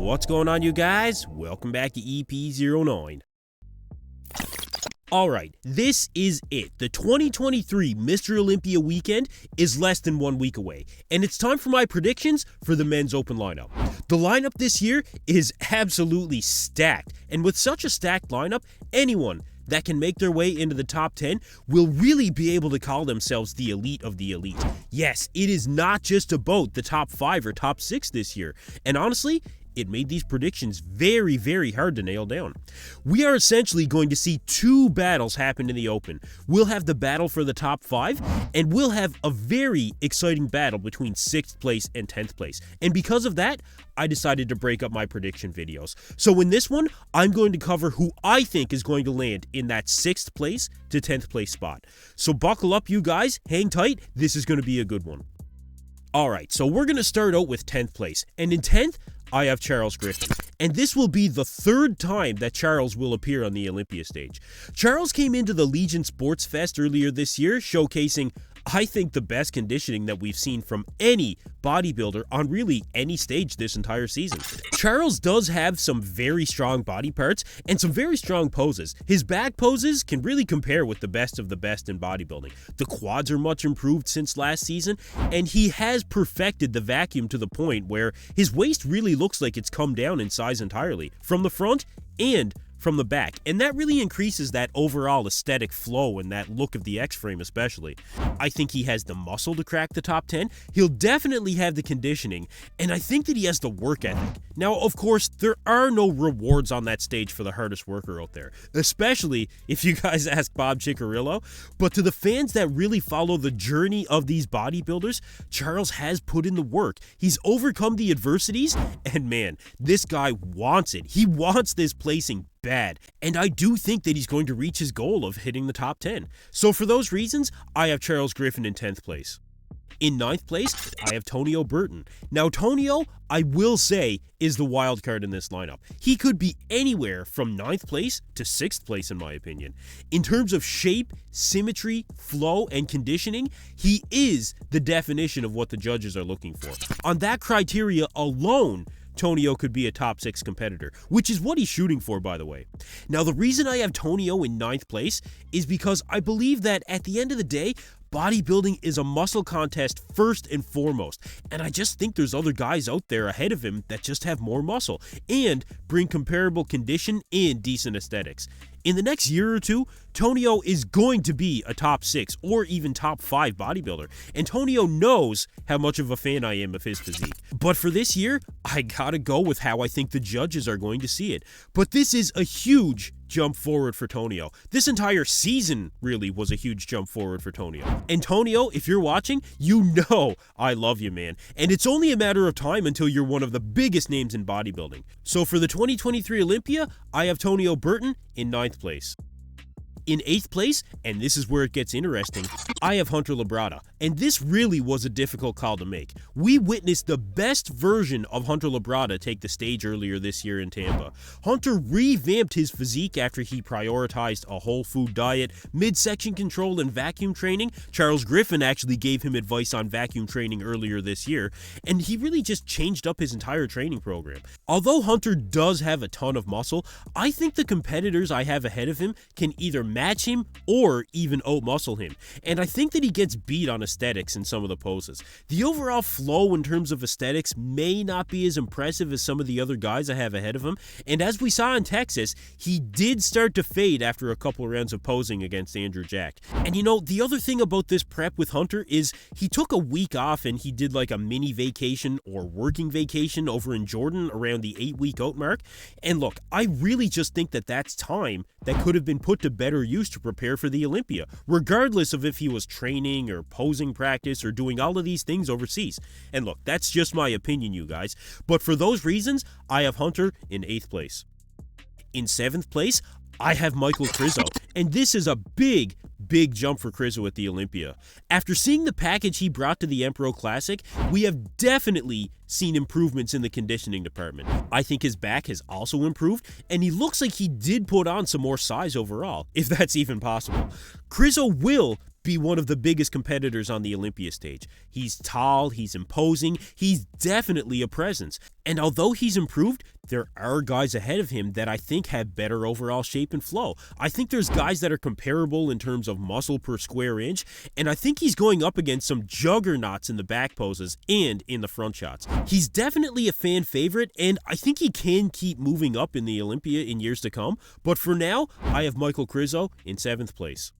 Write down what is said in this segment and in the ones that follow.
What's going on, you guys? Welcome back to EP09. Alright, this is it. The 2023 Mr. Olympia weekend is less than 1 week away, and it's time for my predictions for the men's open lineup. The lineup this year is absolutely stacked, and with such a stacked lineup, anyone that can make their way into the top 10 will really be able to call themselves the elite of the elite. Yes, it is not just about the top 5 or top 6 this year, and honestly, it made these predictions very, very hard to nail down. We are essentially going to see two battles happen in the open. We'll have the battle for the top 5, and we'll have a very exciting battle between 6th place and 10th place. And because of that, I decided to break up my prediction videos. So in this one, I'm going to cover who I think is going to land in that 6th place to 10th place spot. So buckle up, you guys, hang tight, this is going to be a good one. Alright, so we're going to start out with 10th place, and in 10th, I have Charles Griffin, and this will be the 3rd time that Charles will appear on the Olympia stage. Charles came into the Legion Sports Fest earlier this year, showcasing, I think, the best conditioning that we've seen from any bodybuilder on really any stage this entire season. Charles does have some very strong body parts and some very strong poses. His back poses can really compare with the best of the best in bodybuilding. The quads are much improved since last season, and he has perfected the vacuum to the point where his waist really looks like it's come down in size entirely, from the front and from the back, and that really increases that overall aesthetic flow and that look of the X-frame especially. I think he has the muscle to crack the top 10, he'll definitely have the conditioning, and I think that he has the work ethic. Now, of course, there are no rewards on that stage for the hardest worker out there, especially if you guys ask Bob Ciccarillo, but to the fans that really follow the journey of these bodybuilders, Charles has put in the work. He's overcome the adversities, and man, this guy wants it. He wants this placing bad, and I do think that he's going to reach his goal of hitting the top 10. So for those reasons, I have Charles Griffin in 10th place. In 9th place, I have Tonio Burton. Now, Tonio, I will say, is the wild card in this lineup. He could be anywhere from 9th place to 6th place, in my opinion. In terms of shape, symmetry, flow, and conditioning, he is the definition of what the judges are looking for. On that criteria alone, Tonio could be a top 6 competitor, which is what he's shooting for, by the way. Now, the reason I have Tonio in 9th place is because I believe that at the end of the day, bodybuilding is a muscle contest first and foremost, and I just think there's other guys out there ahead of him that just have more muscle and bring comparable condition and decent aesthetics. In the next year or two, Tonio is going to be a top 6 or even top 5 bodybuilder, and Tonio knows how much of a fan I am of his physique. But for this year, I gotta go with how I think the judges are going to see it. But this is a huge jump forward for Tonio. This entire season really was a huge jump forward for Tonio. And Tonio, if you're watching, you know I love you, man. And it's only a matter of time until you're one of the biggest names in bodybuilding. So for the 2023 Olympia, I have Tonio Burton in 9th place. In 8th place, and this is where it gets interesting, I have Hunter Labrada, and this really was a difficult call to make. We witnessed the best version of Hunter Labrada take the stage earlier this year in Tampa. Hunter revamped his physique after he prioritized a whole food diet, midsection control, and vacuum training. Charles Griffin actually gave him advice on vacuum training earlier this year, and he really just changed up his entire training program. Although Hunter does have a ton of muscle, I think the competitors I have ahead of him can either match him or even out-muscle him, and I think that he gets beat on aesthetics in some of the poses. The overall flow in terms of aesthetics may not be as impressive as some of the other guys I have ahead of him, and as we saw in Texas, he did start to fade after a couple rounds of posing against Andrew Jack. And you know, the other thing about this prep with Hunter is he took a week off and he did like a mini vacation or working vacation over in Jordan around the 8-week out mark, and look, I really just think that that's time that could have been put to better use to prepare for the Olympia, regardless of if he was training or posing practice or doing all of these things overseas. And look, that's just my opinion, you guys, but for those reasons, I have Hunter in 8th place. In 7th place, I have Michael Krizo, and this is a big jump for Krizo at the Olympia. After seeing the package he brought to the Empro Classic, we have definitely seen improvements in the conditioning department. I think his back has also improved, and he looks like he did put on some more size overall, if that's even possible. Krizo will be one of the biggest competitors on the Olympia stage. He's tall, he's imposing, he's definitely a presence. And although he's improved, there are guys ahead of him that I think have better overall shape and flow. I think there's guys that are comparable in terms of muscle per square inch, and I think he's going up against some juggernauts in the back poses and in the front shots. He's definitely a fan favorite, and I think he can keep moving up in the Olympia in years to come, but for now, I have Michael Krizo in 7th place.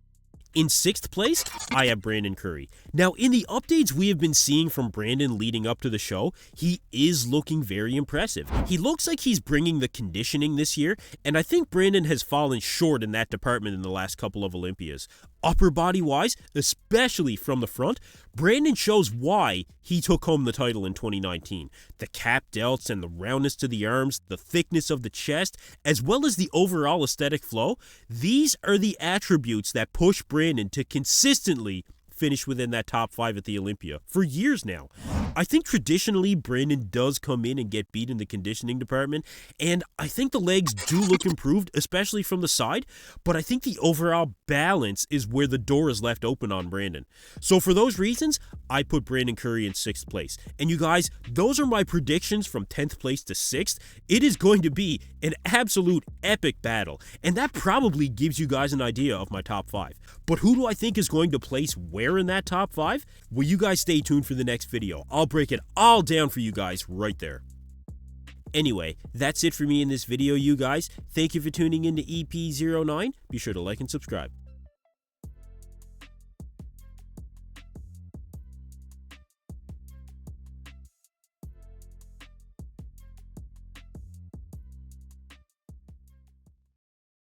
In 6th place, I have Brandon Curry. Now, in the updates we have been seeing from Brandon leading up to the show, he is looking very impressive. He looks like he's bringing the conditioning this year, and I think Brandon has fallen short in that department in the last couple of Olympias. Upper body wise, especially from the front, Brandon shows why he took home the title in 2019. The cap delts and the roundness to the arms, the thickness of the chest, as well as the overall aesthetic flow, these are the attributes that push Brandon to consistently finish within that top 5 at the Olympia for years now. I think traditionally Brandon does come in and get beat in the conditioning department, and I think the legs do look improved, especially from the side, but I think the overall balance is where the door is left open on Brandon. So for those reasons, I put Brandon Curry in 6th place. And you guys, those are my predictions from 10th place to 6th. It is going to be an absolute epic battle, and that probably gives you guys an idea of my top 5. But who do I think is going to place where in that top 5? Well, you guys stay tuned for the next video. I'll break it all down for you guys right there. Anyway, that's it for me in this video, you guys. Thank you for tuning in to EP09. Be sure to like and subscribe.